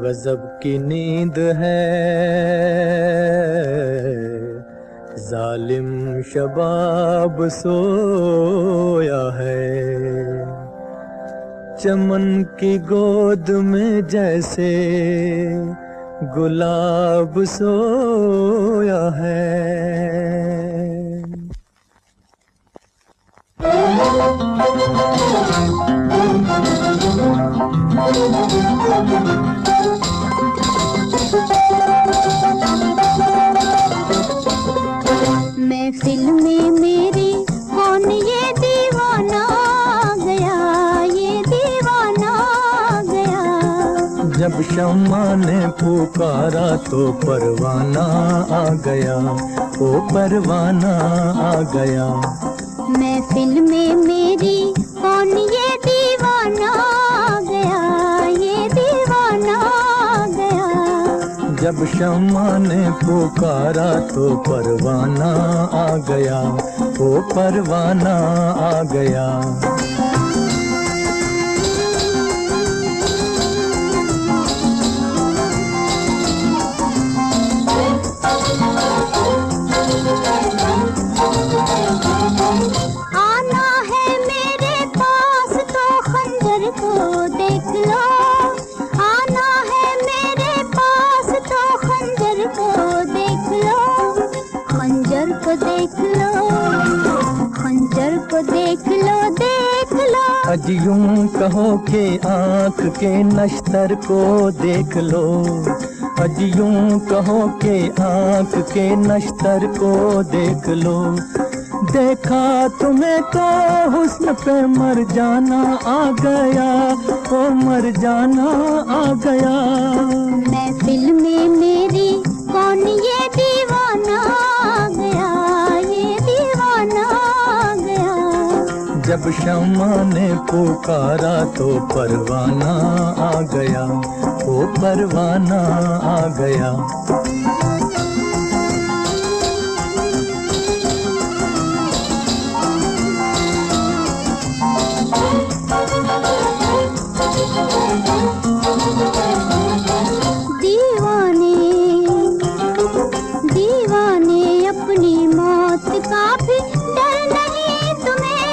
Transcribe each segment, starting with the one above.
गजब की नींद है, जालिम शबाब सोया है। चमन की गोद में जैसे गुलाब सोया है। महफिल में मेरी कौन ये दीवाना गया, ये दीवाना गया। जब शम्मा ने पुकारा तो परवाना आ गया, ओ परवाना आ गया। महफिल में मेरी कौन ये दीवाना गया, ये दीवाना गया। जब शम्मा ने पुकारा तो परवाना आ गया, ओ परवाना आ गया। आना है मेरे पास तो खंजर को देख लो, आना है मेरे पास तो खंजर को देख लो, खंजर को देख लो, खंजर को देख लो, देख लो। अज यूं कहो के आँख के नश्तर को देख लो, अज यूं कहो के आँख के नश्तर को देख लो। देखा तुम्हें तो हुस्न पे मर जाना आ गया, ओ मर जाना आ गया। महफिल में मेरी कौन ये दीवाना गया, ये दीवाना गया। जब शम्मा ने पुकारा तो परवाना आ गया, ओ परवाना आ गया। दीवाने दीवाने अपनी मौत का भी डर नहीं तुम्हें।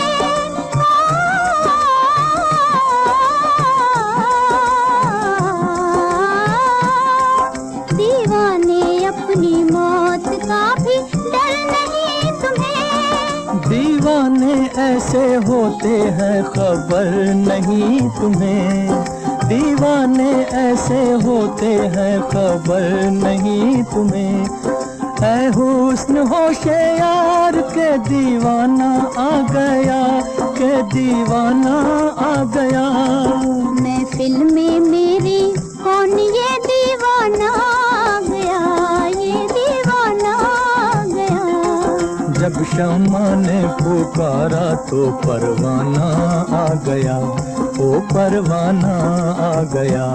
दीवाने अपनी मौत का भी डर नहीं तुम्हें। दीवाने ऐसे होते हैं खबर नहीं तुम्हें, दीवाने ऐसे होते हैं खबर नहीं तुम्हें। ऐ हुस्न होशे यार के दीवाना आ गया, के दीवाना आ गया। महफिल में मेरी कौन ये दीवाना गया, ये दीवाना गया। जब शम्मा ने पुकारा तो परवाना आ गया, ओ परवाना आ गया।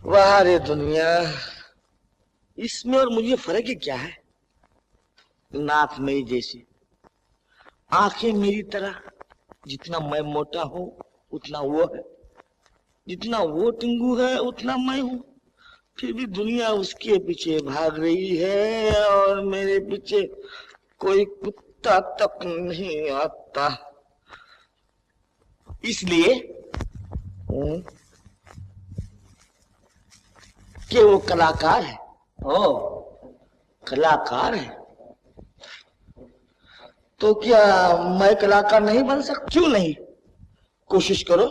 वाह रे दुनिया, इसमें और मुझे फर्क ही क्या है। नाक मेरी जैसी, आंखें मेरी तरह, जितना मैं मोटा हूँ उतना वो है, जितना वो टिंगू है उतना मैं हूँ। फिर भी दुनिया उसके पीछे भाग रही है और मेरे पीछे कोई कुत्ता तक नहीं आता। इसलिए कि वो कलाकार है। ओ कलाकार है तो क्या मैं कलाकार नहीं बन सकता? क्यों नहीं, कोशिश करो,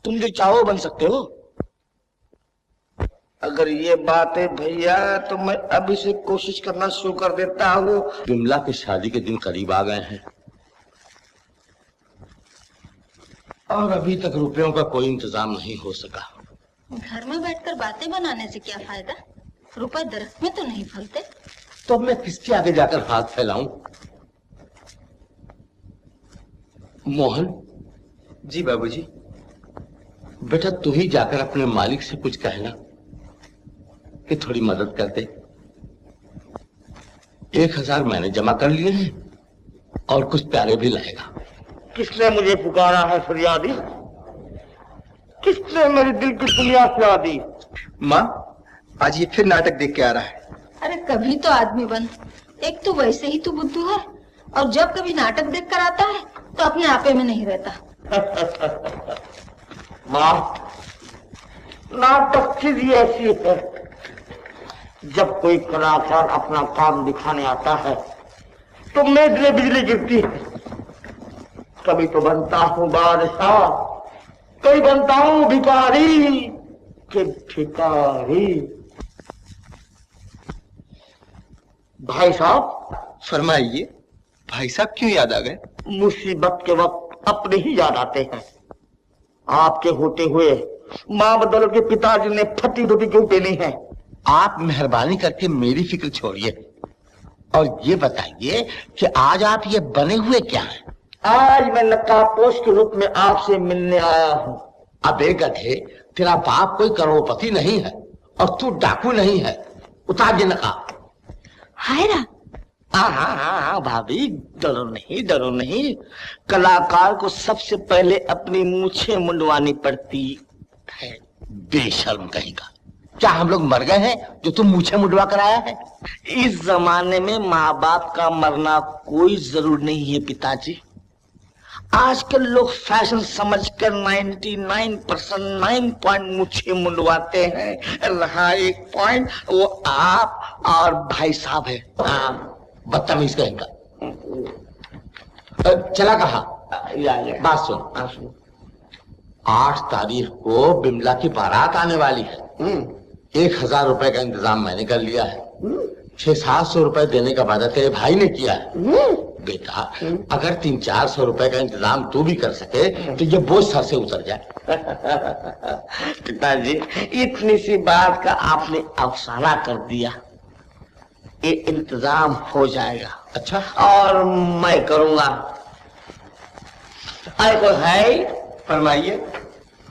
तुम जो चाहो बन सकते हो। अगर ये बात है भैया तो मैं अभी से कोशिश करना शुरू कर देता हूँ। विमला की शादी के दिन करीब आ गए हैं और अभी तक रुपयों का कोई इंतजाम नहीं हो सका। घर में बैठकर बातें बनाने से क्या फायदा? रुपए दरख्त में तो नहीं फलते। तो अब मैं किसके आगे जाकर हाथ फैलाऊं? मोहन। जी बाबूजी। बेटा तू ही जाकर अपने मालिक से कुछ कहना कि थोड़ी मदद कर दे। 1000 मैंने जमा कर लिए हैं और कुछ प्यारे भी लाएगा। किसने मुझे पुकारा है फरियादी? किसने मेरे दिल की बुनियाद से आदी? माँ, आज ये फिर नाटक देख के आ रहा है। अरे कभी तो आदमी बन। एक तो वैसे ही तू बुद्धू है और जब कभी नाटक देख कर आता है तो अपने आपे में नहीं रहता। माँ, नाटक चीज ऐसी है, जब कोई कलाकार अपना काम दिखाने आता है तो मेरे बिजली गिरती है। कभी तो बनता हूँ बादशाह, कभी बनता हूँ भिखारी के भिखारी। भाई साहब। फरमाइए, भाई साहब क्यों याद आ गए? मुसीबत के वक्त अपने ही याद आते हैं। आपके होते हुए माँ बदल के पिताजी ने फटी धोती क्यों पहनी है? आप मेहरबानी करके मेरी फिक्र छोड़िए और ये बताइए कि आज आप ये बने हुए क्या हैं? आज मैं नकाबपोश के रूप में आपसे मिलने आया हूँ। अबे गधे, तेरा बाप कोई करोड़पति नहीं है और तू डाकू नहीं है। उतार ये नकाब। हायरा। हाँ भाभी, डरो नहीं, डरो नहीं। कलाकार को सबसे पहले अपनी मूछें मुंडवानी पड़ती है। बेशर्म कहेगा। क्या हम लोग मर गए हैं जो तुम मूछें मुंडवा कर आया है? इस जमाने में माँ बाप का मरना कोई जरूर नहीं है पिताजी। आजकल लोग फैशन समझकर 99% 9 पॉइंट मूछें मुंडवाते हैं। रहा एक पॉइंट, वो आप और भाई साहब है। बदतमीज कहेगा। चला कहा? बात सुन। 8 तारीख को बिमला की बारात आने वाली है। 1000 रुपए का इंतजाम मैंने कर लिया है। 600-700 रुपए देने का वादा तेरे भाई ने किया है। बेटा, अगर 300-400 रुपए का इंतजाम तू भी कर सके तो ये बोझ सर से उतर जाए। पिताजी, इतनी सी बात का आपने अफसाना कर दिया। ये इंतजाम हो जाएगा। अच्छा, और मैं करूंगा। अरे कोई है? फरमाइए,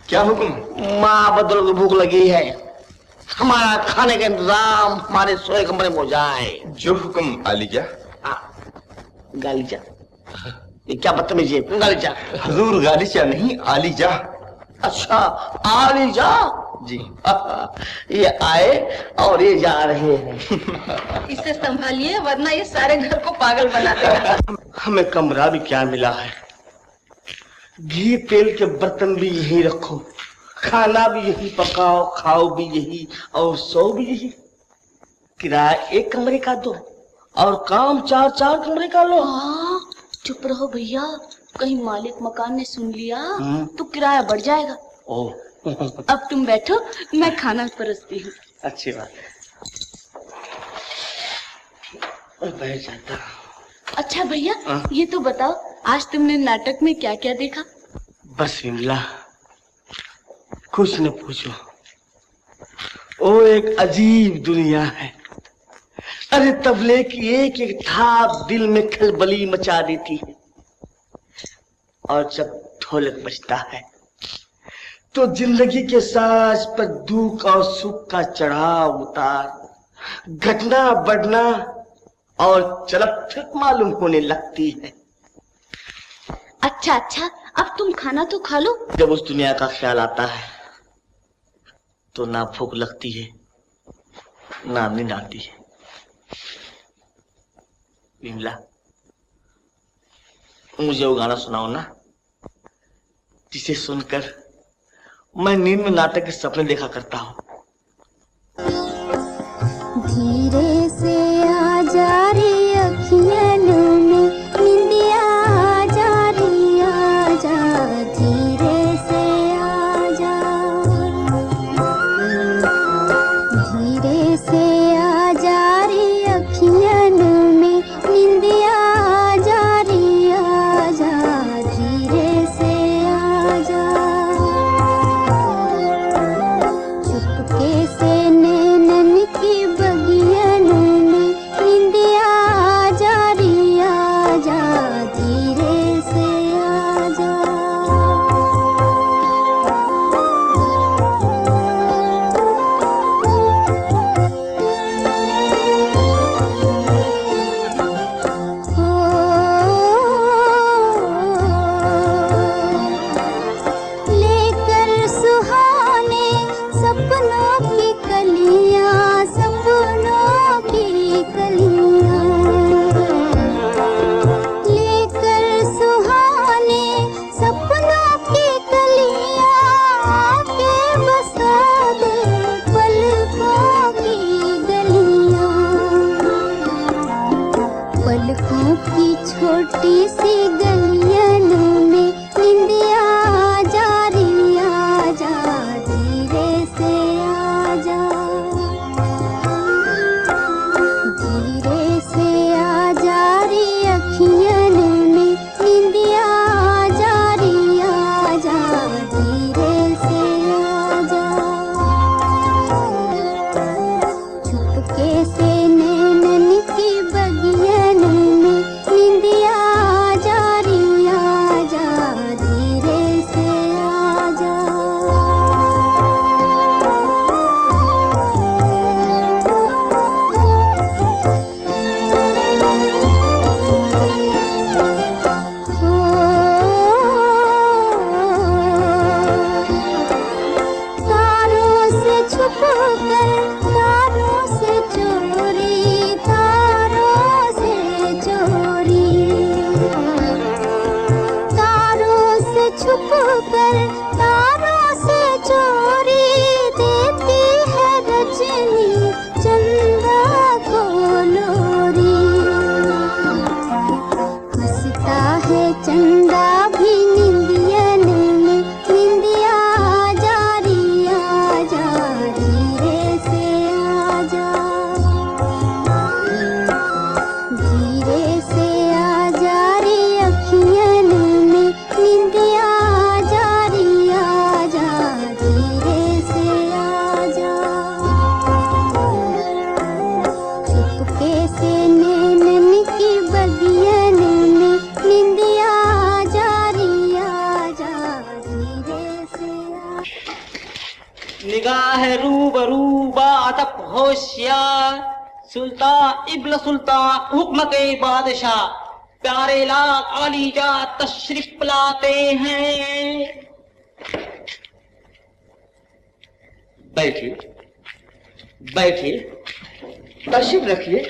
क्या हुक्म? माँ बदल को भूख लगी है। हमारा खाने का इंतजाम हमारे सोए कमरे में हो जाए। जो हुक्म आलिजा। गालीचा? ये क्या बदतमीजी है? गालीचा? हजूर, गालीचा नहीं, आलिजा। अच्छा, आलीजा जी। ये आए और ये जा रहे हैं। इसे संभालिए वरना ये सारे घर को पागल बना देगा। हमें कमरा भी क्या मिला है। घी तेल के बर्तन भी यही रखो, खाना भी यही पकाओ, खाओ भी यही और सो भी यही। किराया 1 कमरे का दो और काम 4-4 कमरे का लो। चुप रहो भैया, कहीं मालिक मकान ने सुन लिया तो किराया बढ़ जाएगा। ओह, अब तुम बैठो, मैं खाना परसती हूँ। अच्छी बात है। बैठ जाता। अच्छा भैया, ये तो बताओ आज तुमने नाटक में क्या क्या देखा? बस विमला, कुछ न पूछो। वो एक अजीब दुनिया है। अरे तबले की एक एक थाप दिल में खलबली मचा देती है। और जब ढोलक बजता है तो जिंदगी के साज पर दुख और सुख का चढ़ाव उतार, घटना बढ़ना और चलत फिर मालूम होने लगती है। अच्छा, अब तुम खाना तो खा लो। जब उस दुनिया का ख्याल आता है तो ना भूख लगती है ना नींद आती है। विमला, मुझे वो गाना सुनाओ ना जिसे सुनकर मैं नींद में नाटक के सपने देखा करता हूँ। धीरे से आ जा रे अखियाँ में निंदिया आ जा रे, आ जा धीरे से आ जा। छुप कर तारों से चोरी देती है रजनी चंदा को लोरी। हंसता है चंदा भी निंदियन में, निंदिया जा धीरे से आजा, धीरे से आजा रे अखियन में, निंदिया जा धीरे से आजा। चुपके से नैनन की बगियन में, निंदिया जा धीरे से आजा। निगाह रूबरू बाअदब होशियार, सुल्तान इब्न सुल्तान हुक्म के बादशाह, प्यारे लाल आलीजा तशरीफ लाते हैं। बैठिए बैठिए, तशरीफ रखिए।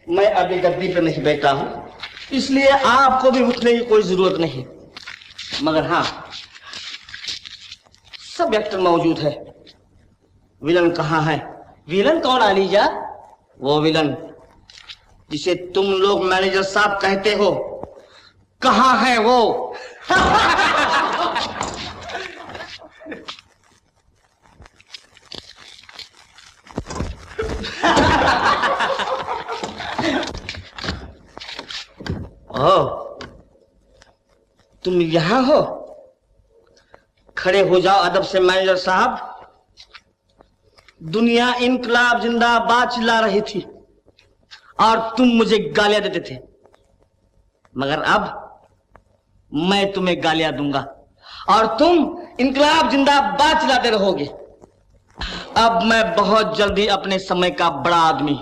मैं अभी गद्दी पर नहीं बैठा हूं, इसलिए आपको भी उठने की कोई जरूरत नहीं। मगर हाँ, सब एक्टर मौजूद है। विलन कहाँ है? विलन कौन आलीजा? वो विलन जिसे तुम लोग मैनेजर साहब कहते हो, कहाँ है वो? ओह, तुम यहां हो? खड़े हो जाओ अदब से मैनेजर साहब। दुनिया इनकलाब जिंदाबाद चिल्ला रही थी और तुम मुझे गालियां देते थे, मगर अब मैं तुम्हें गालियां दूंगा और तुम इनकलाब जिंदाबाद चिल्लाते रहोगे। अब मैं बहुत जल्दी अपने समय का बड़ा आदमी,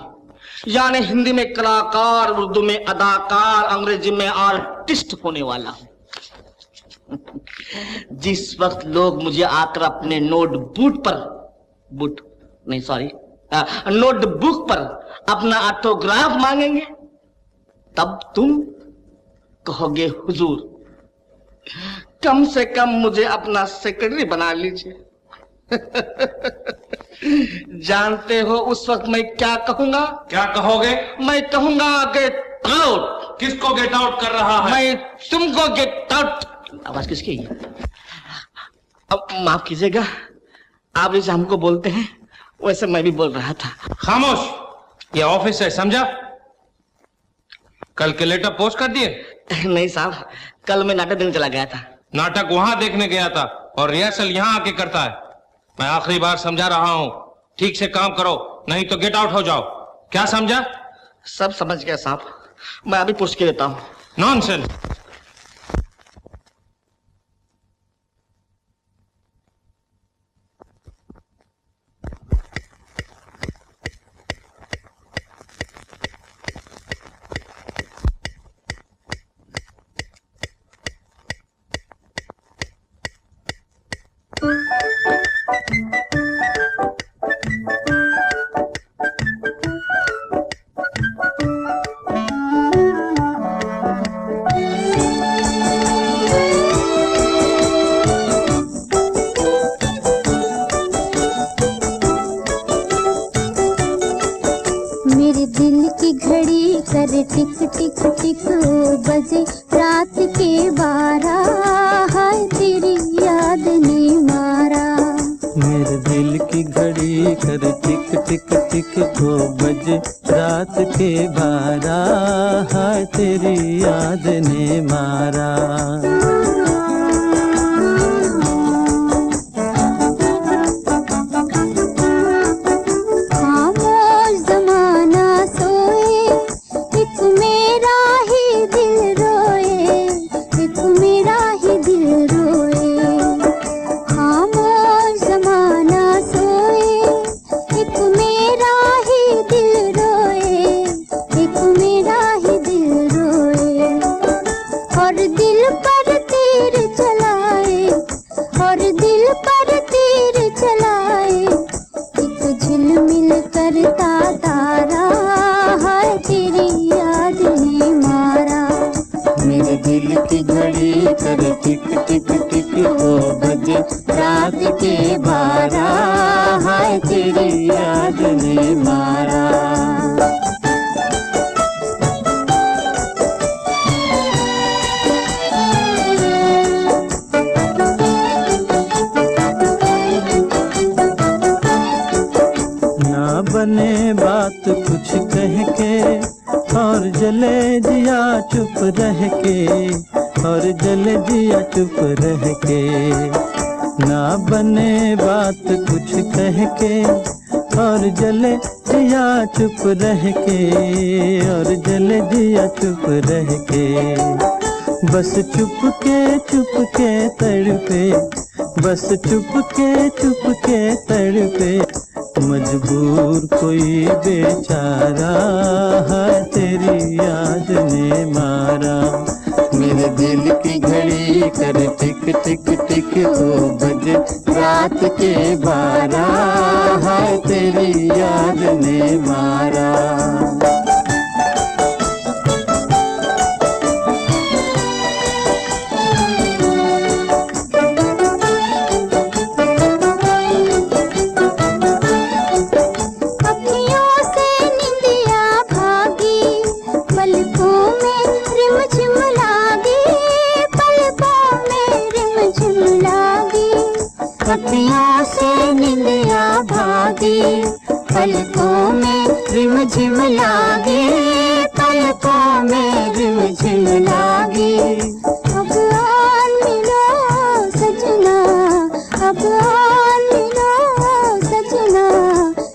यानी हिंदी में कलाकार, उर्दू में अदाकार, अंग्रेजी में आर्टिस्ट होने वाला हूं। जिस वक्त लोग मुझे आकर अपने नोटबुक पर अपना ऑटोग्राफ मांगेंगे, तब तुम कहोगे हुजूर, कम से कम मुझे अपना सेक्रेटरी बना लीजिए। जानते हो उस वक्त मैं क्या कहूंगा? क्या कहोगे? मैं कहूंगा गेट आउट। किसको गेट आउट कर रहा है? मैं तुमको गेट आउट। आवाज किसकी है? अब माफ कीजिएगा, आप जैसे हमको बोलते हैं वैसे मैं भी बोल रहा था। खामोश, ये ऑफिस है, समझा? कल के लेटर पोस्ट कर दिए? नहीं साहब, कल मैं नाटक देखने चला गया था। नाटक वहां देखने गया था और रिहर्सल यहां आके करता है। मैं आखिरी बार समझा रहा हूं, ठीक से काम करो, नहीं तो गेट आउट हो जाओ। क्या समझा? सब समझ गया साहब, मैं अभी पूछ के देता हूं। नॉनसेंस। मेरे दिल की घड़ी करे टिक टिक टिक बजे रात के 12, हाय तेरी याद ने मारा। मेरे दिल की घड़ी कर टिक टिक टिक 2 बजे रात के 12, हाय तेरी याद ने मारा। और दिल पर तेरे टिक टिक टिक ओ बजे रात के 12, हाय तेरी याद ने मारा। बने बात कुछ कह के और जले दिया चुप रह के, और जले दिया चुप रह के। ना बने बात कुछ कह के और जले दिया चुप रह के, और जले दिया चुप रह के। बस चुप के तड़पे, बस चुप के तड़पे मजबूर कोई बेचारा, है तेरी याद ने मारा। मेरे दिल की घड़ी कर टिक टिक टिक 2 बजे रात के 12, है तेरी याद ने मारा। अखियों से निंदिया भागी, पलकों में रिमझिम लागी, पलकों में रिमझिम लागी। अब आन मिलो सजना, अब आन मिलो सजना,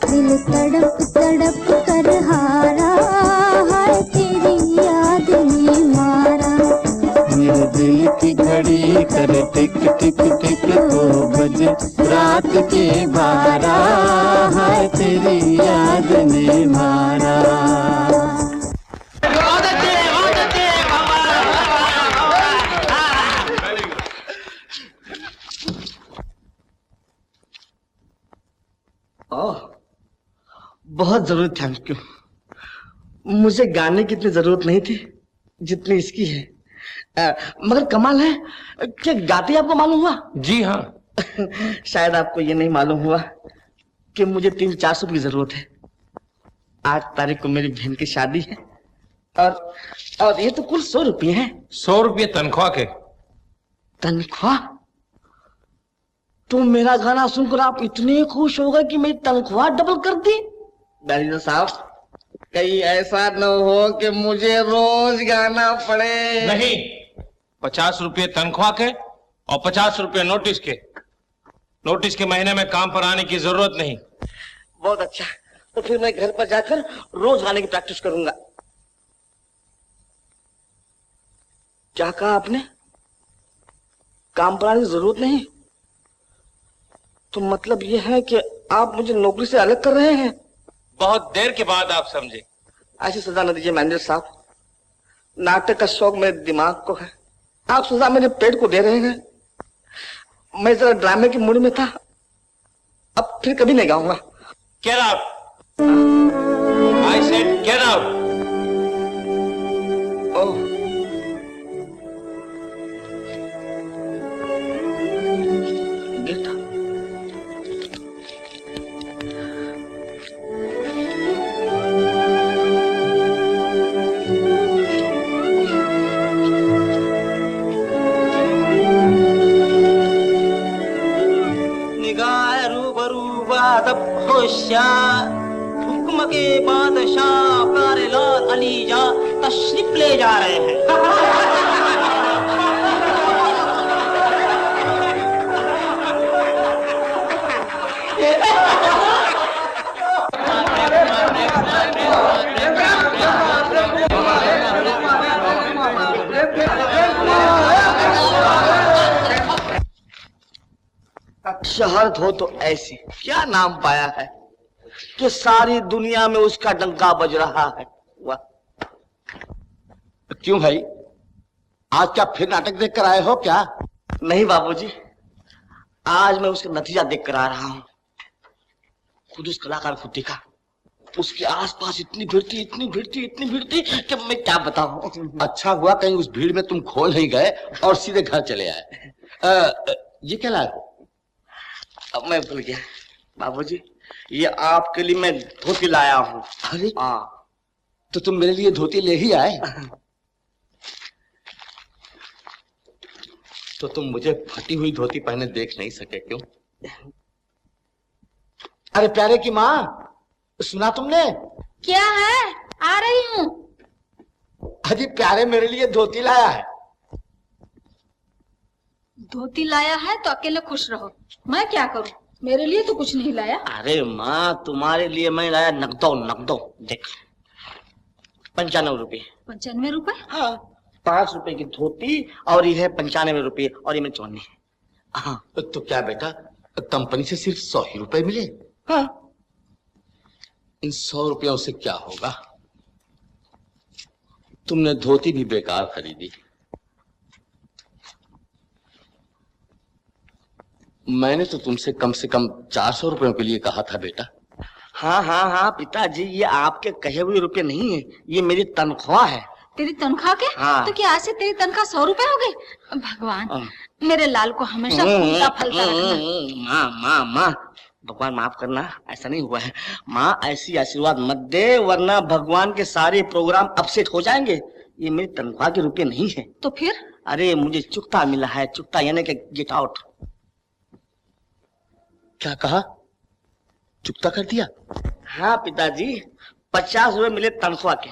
दिल तड़प तड़प कर हारा, हाय तेरी याद ने मारा। मेरे दिल की घड़ी कर टिक टिक टिक 2 बजे रात के 12, है तेरी याद ने मारा। बहुत जरूरत, थैंक यू। मुझे गाने की इतनी जरूरत नहीं थी जितनी इसकी है। मगर कमाल है कि गाते आपको मालूम हुआ? जी हाँ। शायद आपको ये नहीं मालूम हुआ कि मुझे 300-400 की जरूरत है। 8 तारीख को मेरी बहन की शादी है, और ये तो कुल 100 रुपये हैं। 100 रुपये तनख्वाह के? तनख्वाह? तो मेरा गाना सुनकर आप इतने खुश हो गए कि मेरी तनख्वाह डबल कर दी? डायरेक्टर साहब, कहीं ऐसा न हो कि मुझे रोज गाना पड़े। नहीं, 50 रुपये तनख्वाह के और 50 रुपये नोटिस के। नोटिस के महीने में काम पर आने की जरूरत नहीं। बहुत अच्छा, तो फिर मैं घर पर जाकर रोज गाने की प्रैक्टिस करूंगा। क्या कहा आपने? काम पर आने की जरूरत नहीं? तो मतलब यह है कि आप मुझे नौकरी से अलग कर रहे हैं? बहुत देर के बाद आप समझे। ऐसी सजा न दीजिए मैनेजर साहब। नाटक का शौक मेरे दिमाग को है, आप सजा मेरे पेट को दे रहे हैं। मैं जरा ड्रामे की मूड में था, अब फिर कभी नहीं गाऊंगा। Get out! I said get out! Oh, get out। होशियार, हुक्म के बादशाह प्यारे लाल अलीजा तशरीफ ले जा रहे हैं। शहरत हो तो ऐसी, क्या नाम पाया है कि सारी दुनिया में उसका डंका बज रहा है। वाह! क्यों भाई, आज क्या फिर नाटक देख कर आए हो क्या? नहीं बाबूजी, आज मैं उसका नतीजा देख कर आ रहा हूं। खुद उस कलाकार को देखा उसके आसपास इतनी भीड़ थी, इतनी भीड़ थी, इतनी भीड़ थी कि मैं क्या बताऊं। अच्छा हुआ कहीं उस भीड़ में तुम खो नहीं गए और सीधे घर चले आए। ये क्या लाए हो? अब मैं भूल गया बाबूजी, ये आपके लिए मैं धोती लाया हूँ। अरे हाँ, तो तुम मेरे लिए धोती ले ही आए? तो तुम मुझे फटी हुई धोती पहने देख नहीं सके, क्यों? अरे प्यारे की माँ, सुना तुमने? क्या है? आ रही हूँ। अजी प्यारे मेरे लिए धोती लाया है। धोती लाया है तो अकेले खुश रहो, मैं क्या करूँ? मेरे लिए तो कुछ नहीं लाया। अरे माँ, तुम्हारे लिए मैं लाया नकदो नकदो। देख, 95 रुपये। 95 रुपए? हाँ, 5 रुपए की धोती और ये है 95 रुपये और ये में चौने। हाँ। तो क्या बेटा, कंपनी से सिर्फ 100 ही रुपए मिले? हाँ। इन 100 रुपयों से क्या होगा? तुमने धोती भी बेकार खरीदी। मैंने तो तुमसे कम से कम 400 रुपयों के लिए कहा था बेटा। हाँ हाँ हाँ पिताजी, ये आपके कहे हुए रुपए नहीं है, ये मेरी तनख्वाह है। तेरी तनख्वाह के? हाँ। तो क्या आज से तेरी तनख्वाह 100 रुपए हो गई? भगवान, मेरे लाल को हमेशा फूलता फलता रखना। माँ माँ माँ, भगवान माफ करना, ऐसा नहीं हुआ है। माँ ऐसी आशीर्वाद मत दे, वरना भगवान के सारे प्रोग्राम अपसेट हो जाएंगे। ये मेरी तनख्वाह के रुपए नहीं है। तो फिर? अरे मुझे चुकता मिला है, चुकता यानी कि गेट आउट। क्या कहा? चुकता कर दिया? हाँ पिताजी, 50 रुपए मिले तनख्वाह के,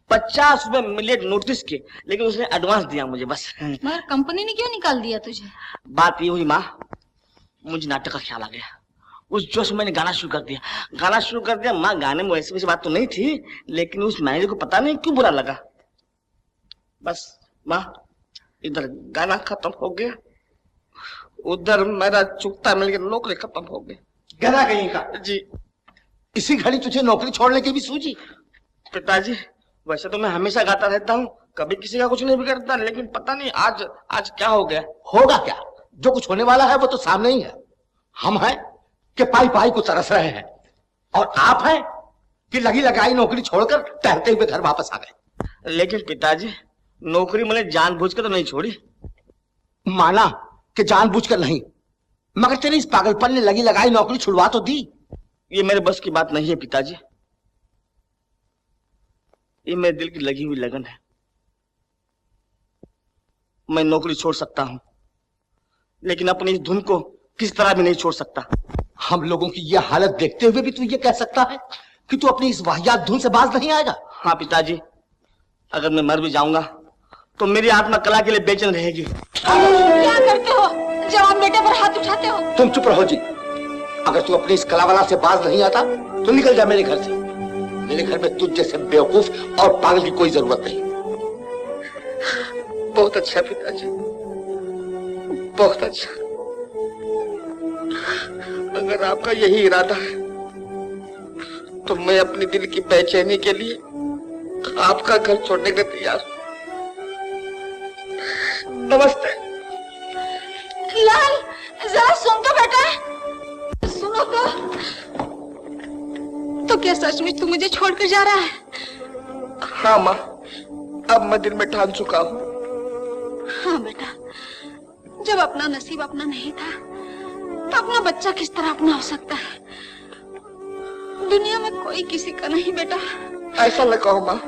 50 रुपए मिले नोटिस के, लेकिन उसने एडवांस दिया मुझे बस। मगर कंपनी ने क्यों निकाल दिया तुझे? बात ये हुई माँ, मुझे नाटक का ख्याल आ गया। उस जोश में मैंने गाना शुरू कर दिया। माँ, गाने में वैसी बात तो नहीं थी, लेकिन उस मैनेजर को पता नहीं क्यों बुरा लगा। बस माँ, इधर गाना खत्म हो गया, उधर मेरा चुकता मिल गया, नौकरी खत्म हो गई। गधा कहीं का। जी। इसी घड़ी तुझे नौकरी छोड़ने की भी सूझी? पिताजी, वैसे तो मैं हमेशा गाता रहता हूँ, कभी किसी का कुछ नहीं बिगड़ता, लेकिन पता नहीं आज क्या हो गया। होगा क्या? जो कुछ होने वाला है वो तो सामने ही है। हम हैं कि पाई पाई को तरस रहे हैं, और आप हैं कि लगी लगाई नौकरी छोड़कर टहलते हुए घर वापस आ गए। लेकिन पिताजी, नौकरी मैंने जानबूझकर तो नहीं छोड़ी। माना कि जानबूझकर नहीं, मगर तेरी इस पागलपन ने लगी लगाई नौकरी छुड़वा तो दी। ये मेरे बस की बात नहीं है पिताजी, ये मेरे दिल की लगी हुई लगन है। मैं नौकरी छोड़ सकता हूं, लेकिन अपनी इस धुन को किस तरह भी नहीं छोड़ सकता। हम लोगों की यह हालत देखते हुए भी तू ये कह सकता है कि तू अपनी इस वाहियात धुन से बाज नहीं आएगा? हाँ पिताजी, अगर मैं मर भी जाऊंगा तो मेरी आत्मा कला के लिए बेचैन रहेगी। क्या करते हो? जवान बेटे पर हाथ उठाते हो? तुम चुप रहो जी। अगर तू अपनी इस कलावाला से बाज नहीं आता तो निकल जा मेरे घर से। मेरे घर में तुझ जैसे बेवकूफ और पागल की कोई जरूरत नहीं। बहुत अच्छा पिताजी, बहुत अच्छा। अगर आपका यही इरादा है तो मैं अपनी दिल की बेचैनी के लिए आपका घर छोड़ने के लिए तैयार हूं। नमस्ते। लाल, जरा सुन तो बेटा, सुनो तो क्या सचमुच तू मुझे छोड़कर जा रहा है? हाँ माँ, अब मैं दिल में ठान चुका हूँ। हाँ बेटा, जब अपना नसीब अपना नहीं था तो अपना बच्चा किस तरह अपना हो सकता है? दुनिया में कोई किसी का नहीं बेटा। ऐसा न कहो माँ,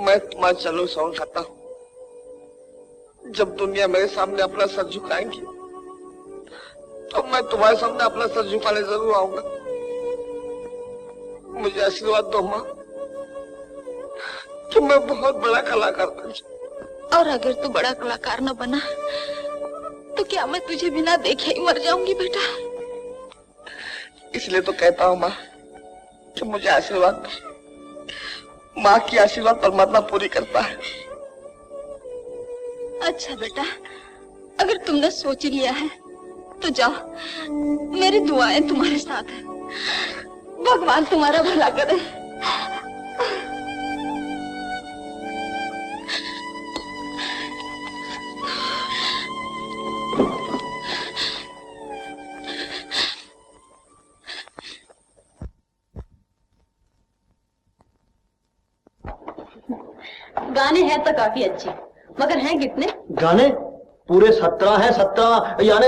मैं तुम्हारा चलो सौन खाता हूँ। जब दुनिया मेरे सामने अपना सर झुकाएंगी तो मैं तुम्हारे सामने अपना सर झुकाने जरूर आऊंगा। मुझे आशीर्वाद दो माँ कि मैं बहुत बड़ा कलाकार बन जाऊं। और अगर तू बड़ा कलाकार न बना तो क्या मैं तुझे बिना देखे ही मर जाऊंगी बेटा? इसलिए तो कहता हूँ माँ कि मुझे आशीर्वाद दो। माँ की आशीर्वाद परमात्मा पूरी करता है। अच्छा बेटा, अगर तुमने सोच लिया है तो जाओ, मेरी दुआएं तुम्हारे साथ है। भगवान तुम्हारा भला करे। हैं तो काफी अच्छे, मगर हैं कितने? गाने पूरे 17 हैं, 17 यानी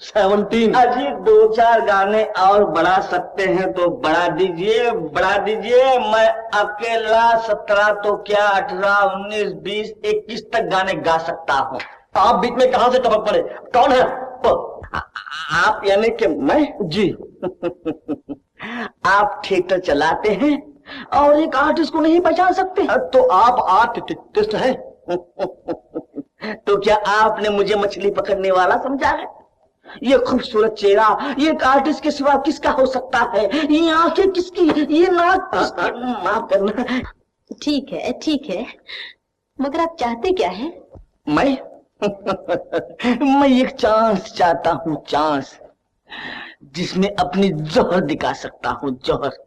17। अजी 2-4 गाने और बढ़ा सकते हैं तो बढ़ा दीजिए, बढ़ा दीजिए। मैं अकेला 17 तो क्या 18, 19, 20, 21 तक गाने गा सकता हूँ। आप बीच में कहां से टपक पड़े? कौन है आप यानी कि मैं? जी। आप थिएटर चलाते हैं और एक आर्टिस्ट को नहीं पहचान सकते? तो आप आर्टिस्ट हैं? तो क्या आपने मुझे मछली पकड़ने वाला समझा है? ये खूबसूरत चेहरा ये एक आर्टिस्ट के सिवा किसका हो सकता है? ये आंखें किसकी, ये नाक किसकी? माफ करना। ठीक है ठीक है, मगर आप चाहते क्या हैं? मैं मैं एक चांस चाहता हूँ, चांस जिसमें अपनी जौहर दिखा सकता हूँ, जौहर।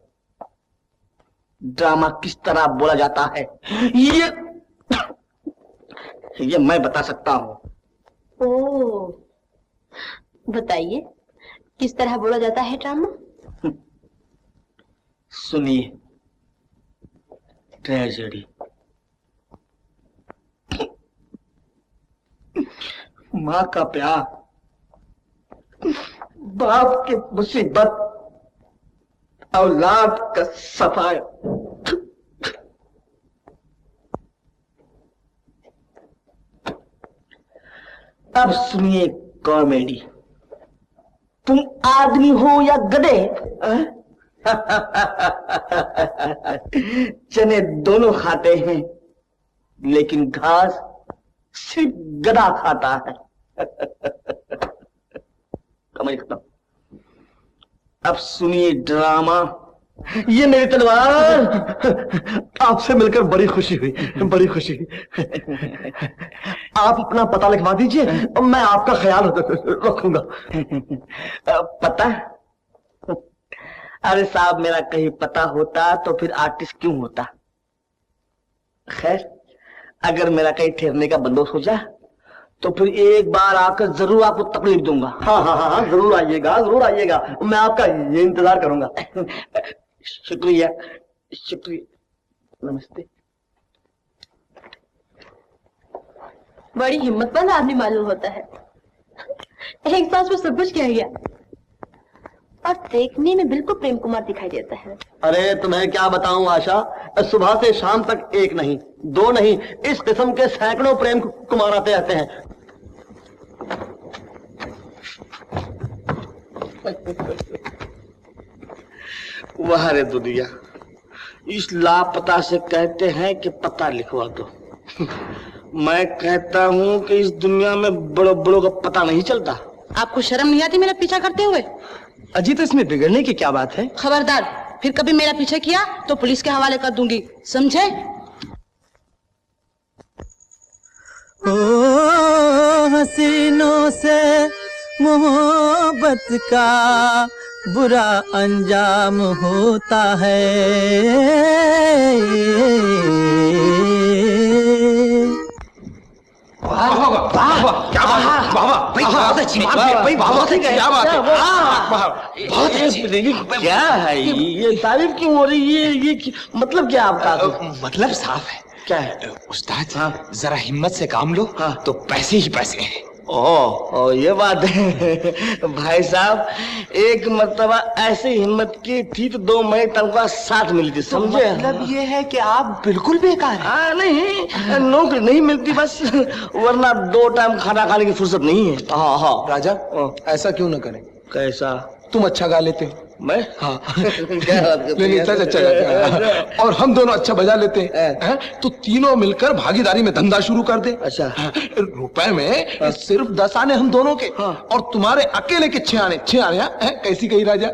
ड्रामा किस तरह बोला जाता है ये मैं बता सकता हूँ। ओह, बताइए किस तरह बोला जाता है ड्रामा? सुनिए, ट्रेजेडी। माँ का प्यार, बाप की मुसीबत, औलाद का सफाया। अब सुनिए कॉमेडी। तुम आदमी हो या गधे? चने दोनों खाते हैं, लेकिन घास सिर्फ गधा खाता है। कमाई खत्म। अब सुनिए ड्रामा। ये मेरी तलवार। आपसे मिलकर बड़ी खुशी हुई, बड़ी खुशी। आप अपना पता लिखवा दीजिए और मैं आपका ख्याल रखूंगा। पता? अरे साहब, मेरा कहीं पता होता तो फिर आर्टिस्ट क्यों होता? खैर, अगर मेरा कहीं ठहरने का बंदोबस्त हो जाए तो फिर एक बार आकर जरूर आपको तकलीफ दूंगा। हाँ हाँ हाँ, जरूर आइएगा, जरूर आइएगा। मैं आपका ये इंतजार करूंगा। शुक्रिया, शुक्रिया। नमस्ते। बड़ी हिम्मतवान आदमी मालूम होता है, एक सांस में सब कुछ कह गया। और देखने में बिल्कुल प्रेम कुमार दिखाई देता है। अरे तुम्हें क्या बताऊं आशा, सुबह से शाम तक एक नहीं, दो नहीं, इस किस्म के सैकड़ों प्रेम कुमार आते रहते हैं। वाह रे दुनिया, इस लापता से कहते हैं कि पता लिखवा दो। मैं कहता हूँ कि इस दुनिया में बड़ों बड़ों का पता नहीं चलता। आपको शर्म नहीं आती मेरा पीछा करते हुए? अजी, तो इसमें बिगड़ने की क्या बात है? खबरदार, फिर कभी मेरा पीछा किया तो पुलिस के हवाले कर दूंगी, समझे? ओ हसीनों से मोहब्बत का बुरा अंजाम होता है। क्या है ये तारीफ क्यों हो रही है? ये मतलब क्या आपका? मतलब साफ है। क्या है उस्ताद? जरा हिम्मत से काम लो तो पैसे ही पैसे हैं। ओ ये बात है। भाई साहब, एक मर्तबा ऐसी हिम्मत की थी तो 2 महीने तनख्वाह साथ मिली थी, समझे? मतलब ये है कि आप बिल्कुल बेकार हैं। नहीं, नौकरी नहीं मिलती बस, वरना 2 टाइम खाना खाने की फुर्सत नहीं है। हाँ हाँ राजा, ऐसा क्यों न करें? कैसा? तुम अच्छा गा लेते हो। मैं? हाँ। नहीं, सच अच्छा गाते हैं। और हम दोनों अच्छा बजा लेते हैं, तो तीनों मिलकर भागीदारी में धंधा शुरू कर दे। अच्छा। रुपए में सिर्फ 10 आने हम दोनों के, और तुम्हारे अकेले के 6 आने। 6 आने कैसी कही राजा?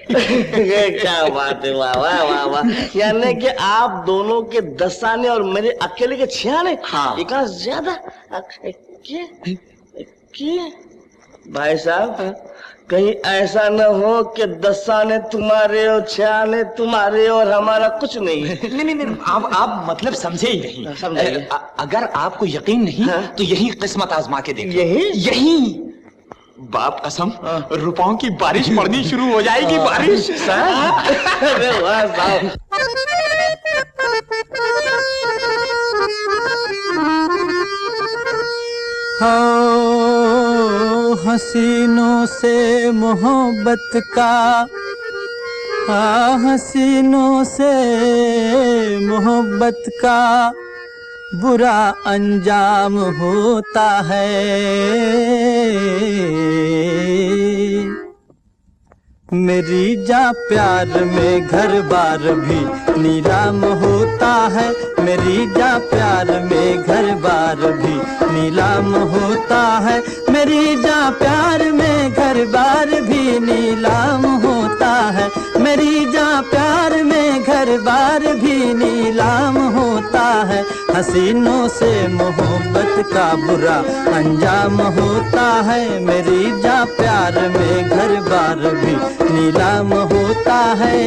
क्या बात है, वाह वाह वाह वाह। यानी कि आप दोनों के 10 आने और मेरे अकेले के 6 आने? हाँ। इतना ज्यादा? भाई साहब, कहीं ऐसा न हो कि 10 आने तुम्हारे और 6 आने तुम्हारे और हमारा कुछ नहीं। नहीं, आप मतलब समझे ही नहीं। अगर आपको यकीन नहीं तो यही किस्मत आजमा के देखो। यही बाप कसम, रुपयों की बारिश पड़नी शुरू हो जाएगी। बारिश। अरे वाह साहब। हो हसीनों से मोहब्बत का, हसीनों से मोहब्बत का बुरा अंजाम होता है। मेरी जा प्यार में घर बार भी नीलाम होता है। मेरी जा प्यार में घर बार भी नीलाम होता है। मेरी जा प्यार में घर बार भी नीलाम होता है। मेरी जा प्यार में घर बार भी नीलाम होता है। हसीनों से मोहब्बत का बुरा अंजाम होता है। मेरी जा प्यार में घर बार भी नीलाम होता है।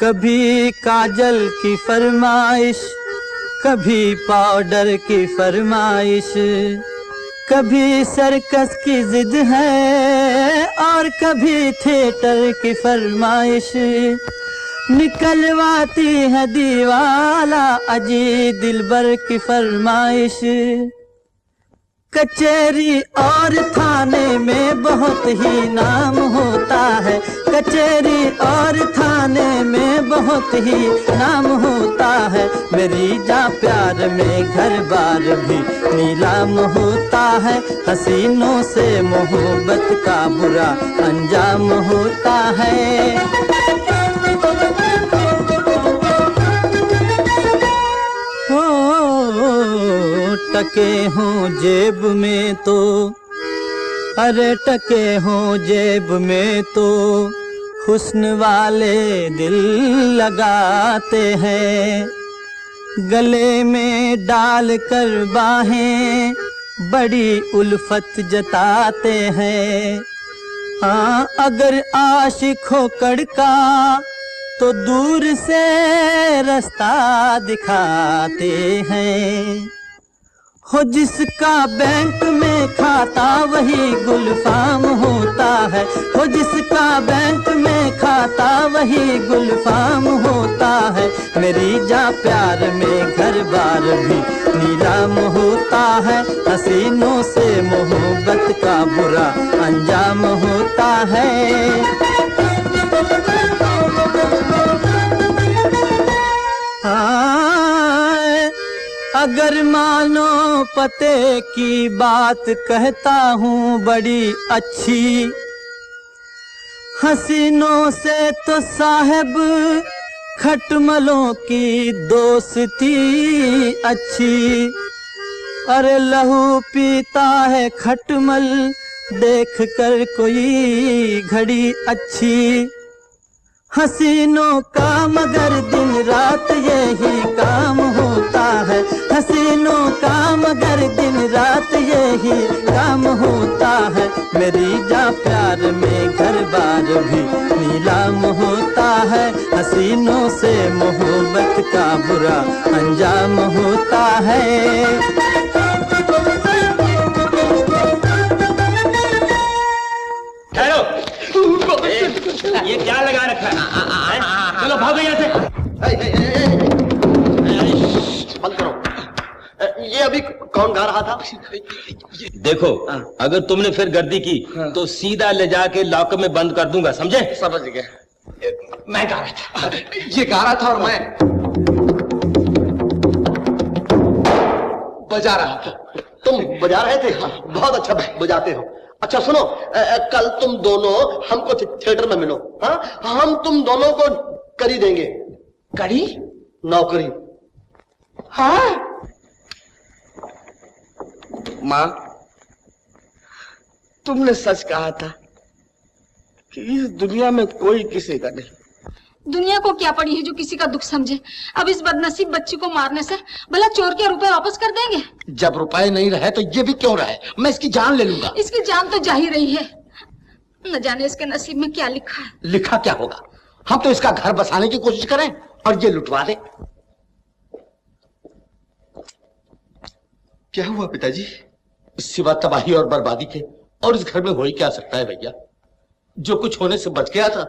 कभी काजल की फरमाइश, कभी पाउडर की फरमाइश, कभी सर्कस की जिद है और कभी थिएटर की फरमाइश। निकलवाती है दीवाला अजी दिलबर की फरमाइश। कचहरी और थाने में बहुत ही नाम होता है। कचहरी और थाने में बहुत ही नाम होता है। मेरी जा प्यार में घर बार भी नीलाम होता है। हसीनों से मोहब्बत का बुरा अंजाम होता है। टके हों जेब में तो, अरे टके हों जेब में तो हुस्न वाले दिल लगाते हैं। गले में डाल कर बाहें बड़ी उल्फत जताते हैं। हाँ अगर आशिक हो कड़का तो दूर से रास्ता दिखाते हैं। हो जिसका बैंक में खाता वही गुलफाम होता है। हो जिसका बैंक में खाता वही गुलफाम होता है। मेरी जा प्यार में घर बार भी नीलाम होता है। हसीनों से मोहब्बत का बुरा अंजाम होता है। अगर मानो पते की बात कहता हूँ बड़ी अच्छी, हसीनों से तो साहब खटमलों की दोस्ती अच्छी। अरे लहू पीता है खटमल देख कर कोई घड़ी अच्छी। हसीनों का मगर दिन रात यही काम होता है। हसीनों का मगर दिन रात यही काम होता है। मेरी जा प्यार में घर बार भी नीलाम होता है। हसीनों से मोहब्बत का बुरा अंजाम होता है। ये क्या लगा रखा है? चलो भागो यहाँ से। बंद करो। ये अभी कौन गा रहा था? देखो अगर तुमने फिर गर्दी की तो सीधा ले जाके लॉकर में बंद कर दूंगा, समझे? समझ गए। मैं गा रहा था। ये गा रहा था और मैं बजा रहा था। तुम बजा रहे थे? बहुत अच्छा बजाते हो। अच्छा सुनो, कल तुम दोनों हमको थिएटर में मिलो। हाँ हम तुम दोनों को करी देंगे। करी? नौकरी। हाँ माँ तुमने सच कहा था कि इस दुनिया में कोई किसी का नहीं। दुनिया को क्या पड़ी है जो किसी का दुख समझे। अब इस बदनसीब बच्ची को मारने से भला चोर के रुपए वापस कर देंगे? जब रुपए नहीं रहे तो ये भी क्यों रहे? मैं इसकी जान ले लूंगा। इसकी जान तो जा ही रही है। न जाने इसके नसीब में क्या लिखा है। लिखा क्या होगा? हम तो इसका घर बसाने की कोशिश करें और ये लुटवा दे। क्या हुआ पिताजी? सिवा तबाही और बर्बादी के और इस घर में हो ही क्या सकता है भैया? जो कुछ होने से बच गया था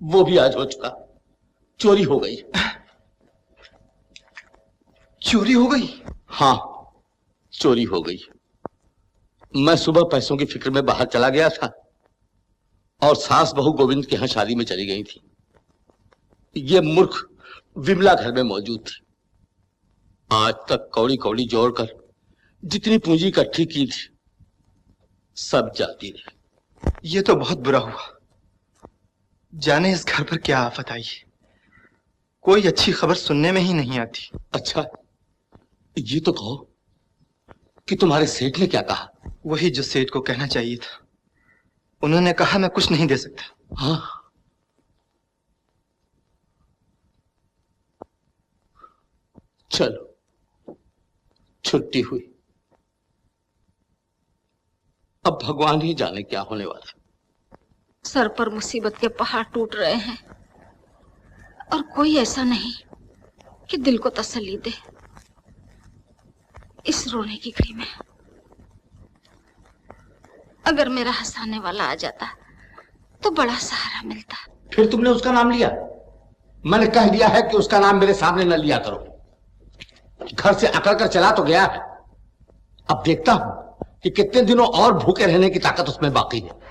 वो भी आज हो चुका, चोरी हो गई। चोरी हो गई? हाँ, चोरी हो गई। मैं सुबह पैसों की फिक्र में बाहर चला गया था और सास बहू गोविंद के यहां शादी में चली गई थी। ये मूर्ख विमला घर में मौजूद थी। आज तक कौड़ी कौड़ी जोड़कर जितनी पूंजी इकट्ठी की थी सब जाती रही। ये तो बहुत बुरा हुआ। जाने इस घर पर क्या आफत आई है। कोई अच्छी खबर सुनने में ही नहीं आती। अच्छा, ये तो कहो कि तुम्हारे सेठ ने क्या कहा? वही जो सेठ को कहना चाहिए था। उन्होंने कहा मैं कुछ नहीं दे सकता। हाँ, चलो छुट्टी हुई। अब भगवान ही जाने क्या होने वाला। सर पर मुसीबत के पहाड़ टूट रहे हैं और कोई ऐसा नहीं कि दिल को तसल्ली दे। इस रोने की घड़ी में अगर मेरा हंसाने वाला आ जाता तो बड़ा सहारा मिलता। फिर तुमने उसका नाम लिया? मैंने कह दिया है कि उसका नाम मेरे सामने न लिया करो। घर से अकड़ कर चला तो गया है, अब देखता हूं कि कितने दिनों और भूखे रहने की ताकत उसमें बाकी है।